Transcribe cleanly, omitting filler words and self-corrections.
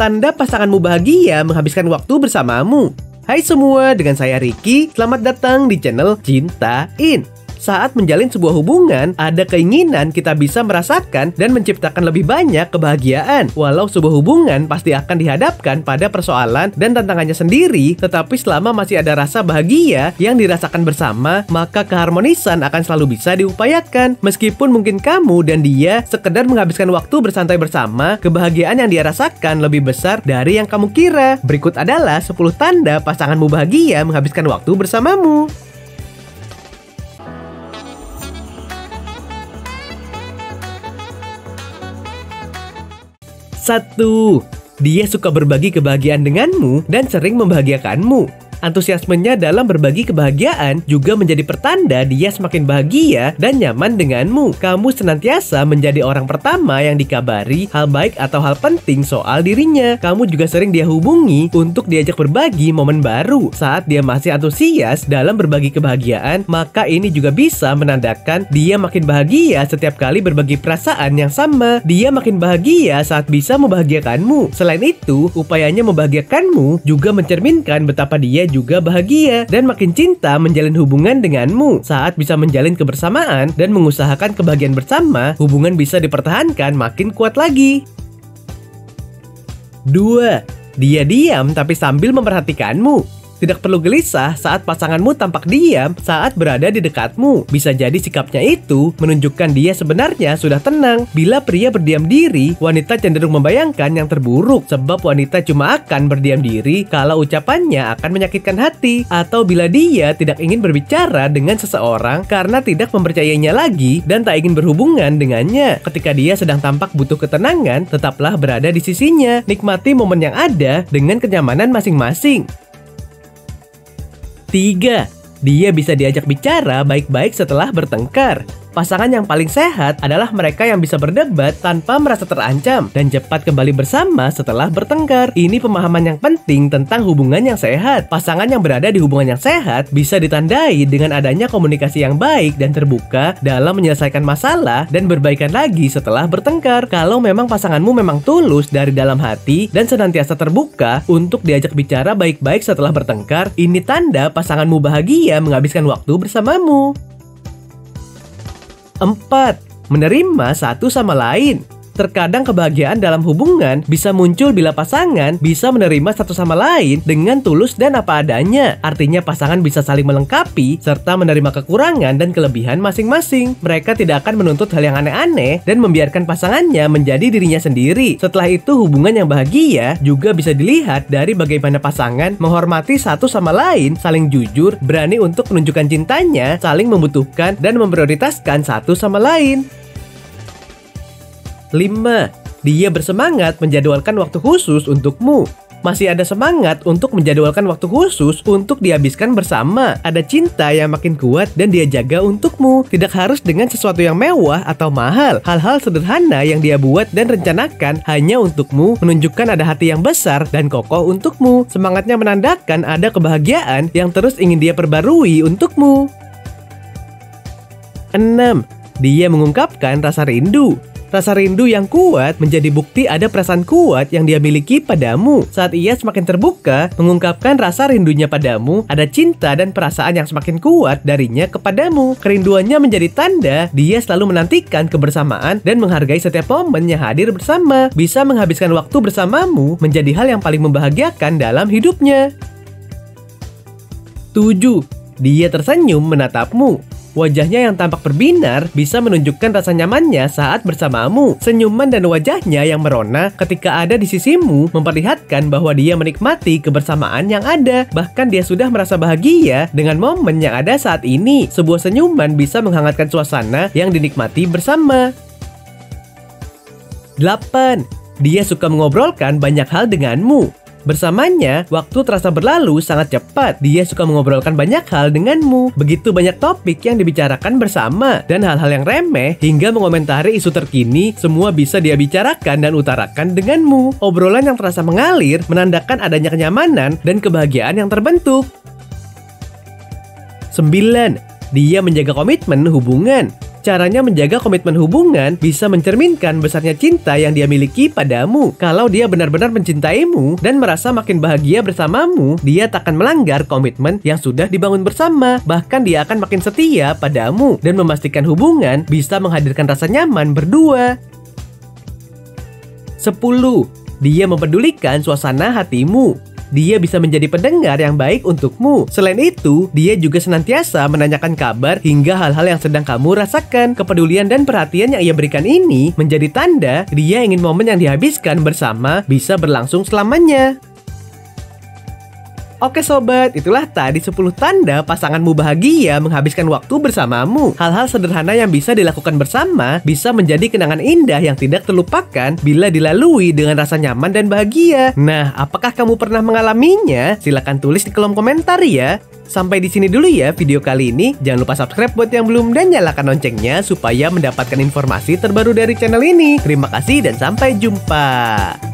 Tanda pasanganmu bahagia menghabiskan waktu bersamamu. Hai semua, dengan saya Ricky. Selamat datang di channel Cintain. Saat menjalin sebuah hubungan, ada keinginan kita bisa merasakan dan menciptakan lebih banyak kebahagiaan. Walau sebuah hubungan pasti akan dihadapkan pada persoalan dan tantangannya sendiri, tetapi selama masih ada rasa bahagia yang dirasakan bersama, maka keharmonisan akan selalu bisa diupayakan. Meskipun mungkin kamu dan dia sekedar menghabiskan waktu bersantai bersama, kebahagiaan yang dia rasakan lebih besar dari yang kamu kira. Berikut adalah 10 tanda pasanganmu bahagia menghabiskan waktu bersamamu. 1. Dia suka berbagi kebahagiaan denganmu dan sering membahagiakanmu. Antusiasmenya dalam berbagi kebahagiaan juga menjadi pertanda dia semakin bahagia dan nyaman denganmu. Kamu senantiasa menjadi orang pertama yang dikabari hal baik atau hal penting soal dirinya. Kamu juga sering dia hubungi untuk diajak berbagi momen baru. Saat dia masih antusias dalam berbagi kebahagiaan, maka ini juga bisa menandakan dia makin bahagia setiap kali berbagi perasaan yang sama. Dia makin bahagia saat bisa membahagiakanmu. Selain itu, upayanya membahagiakanmu juga mencerminkan betapa dia juga bahagia dan makin cinta menjalin hubungan denganmu. Saat bisa menjalin kebersamaan dan mengusahakan kebahagiaan bersama, hubungan bisa dipertahankan makin kuat lagi. 2. Dia diam tapi sambil memperhatikanmu. Tidak perlu gelisah saat pasanganmu tampak diam saat berada di dekatmu. Bisa jadi sikapnya itu menunjukkan dia sebenarnya sudah tenang. Bila pria berdiam diri, wanita cenderung membayangkan yang terburuk, sebab wanita cuma akan berdiam diri kalau ucapannya akan menyakitkan hati, atau bila dia tidak ingin berbicara dengan seseorang karena tidak mempercayainya lagi dan tak ingin berhubungan dengannya. Ketika dia sedang tampak butuh ketenangan, tetaplah berada di sisinya. Nikmati momen yang ada dengan kenyamanan masing-masing. 3. Dia bisa diajak bicara baik-baik setelah bertengkar. Pasangan yang paling sehat adalah mereka yang bisa berdebat tanpa merasa terancam dan cepat kembali bersama setelah bertengkar. Ini pemahaman yang penting tentang hubungan yang sehat. Pasangan yang berada di hubungan yang sehat bisa ditandai dengan adanya komunikasi yang baik dan terbuka dalam menyelesaikan masalah dan berbaikan lagi setelah bertengkar. Kalau memang pasanganmu memang tulus dari dalam hati dan senantiasa terbuka untuk diajak bicara baik-baik setelah bertengkar, ini tanda pasanganmu bahagia menghabiskan waktu bersamamu. 4. Menerima satu sama lain. Terkadang kebahagiaan dalam hubungan bisa muncul bila pasangan bisa menerima satu sama lain dengan tulus dan apa adanya. Artinya pasangan bisa saling melengkapi serta menerima kekurangan dan kelebihan masing-masing. Mereka tidak akan menuntut hal yang aneh-aneh dan membiarkan pasangannya menjadi dirinya sendiri. Setelah itu, hubungan yang bahagia juga bisa dilihat dari bagaimana pasangan menghormati satu sama lain, saling jujur, berani untuk menunjukkan cintanya, saling membutuhkan dan memprioritaskan satu sama lain. 5. Dia bersemangat menjadwalkan waktu khusus untukmu. Masih ada semangat untuk menjadwalkan waktu khusus untuk dihabiskan bersama. Ada cinta yang makin kuat dan dia jaga untukmu. Tidak harus dengan sesuatu yang mewah atau mahal. Hal-hal sederhana yang dia buat dan rencanakan hanya untukmu menunjukkan ada hati yang besar dan kokoh untukmu. Semangatnya menandakan ada kebahagiaan yang terus ingin dia perbarui untukmu. 6. Dia mengungkapkan rasa rindu. Rasa rindu yang kuat menjadi bukti ada perasaan kuat yang dia miliki padamu. Saat ia semakin terbuka, mengungkapkan rasa rindunya padamu, ada cinta dan perasaan yang semakin kuat darinya kepadamu. Kerinduannya menjadi tanda dia selalu menantikan kebersamaan dan menghargai setiap momen yang hadir bersama. Bisa menghabiskan waktu bersamamu menjadi hal yang paling membahagiakan dalam hidupnya. 7. Dia tersenyum menatapmu. Wajahnya yang tampak berbinar bisa menunjukkan rasa nyamannya saat bersamamu. Senyuman dan wajahnya yang merona ketika ada di sisimu memperlihatkan bahwa dia menikmati kebersamaan yang ada. Bahkan dia sudah merasa bahagia dengan momen yang ada saat ini. Sebuah senyuman bisa menghangatkan suasana yang dinikmati bersama. 8. Dia suka mengobrolkan banyak hal denganmu. Bersamanya, waktu terasa berlalu sangat cepat. Dia suka mengobrolkan banyak hal denganmu. Begitu banyak topik yang dibicarakan bersama. Dan hal-hal yang remeh hingga mengomentari isu terkini, semua bisa dia bicarakan dan utarakan denganmu. Obrolan yang terasa mengalir menandakan adanya kenyamanan dan kebahagiaan yang terbentuk. 9. Dia menjaga komitmen hubungan. Caranya menjaga komitmen hubungan bisa mencerminkan besarnya cinta yang dia miliki padamu. Kalau dia benar-benar mencintaimu dan merasa makin bahagia bersamamu, dia tak akan melanggar komitmen yang sudah dibangun bersama. Bahkan dia akan makin setia padamu dan memastikan hubungan bisa menghadirkan rasa nyaman berdua. 10. Dia mempedulikan suasana hatimu. Dia bisa menjadi pendengar yang baik untukmu. Selain itu, dia juga senantiasa menanyakan kabar hingga hal-hal yang sedang kamu rasakan. Kepedulian dan perhatian yang ia berikan ini menjadi tanda dia ingin momen yang dihabiskan bersama bisa berlangsung selamanya. Oke sobat, itulah tadi 10 tanda pasanganmu bahagia menghabiskan waktu bersamamu. Hal-hal sederhana yang bisa dilakukan bersama bisa menjadi kenangan indah yang tidak terlupakan bila dilalui dengan rasa nyaman dan bahagia. Nah, apakah kamu pernah mengalaminya? Silahkan tulis di kolom komentar ya. Sampai di sini dulu ya video kali ini. Jangan lupa subscribe buat yang belum dan nyalakan loncengnya supaya mendapatkan informasi terbaru dari channel ini. Terima kasih dan sampai jumpa.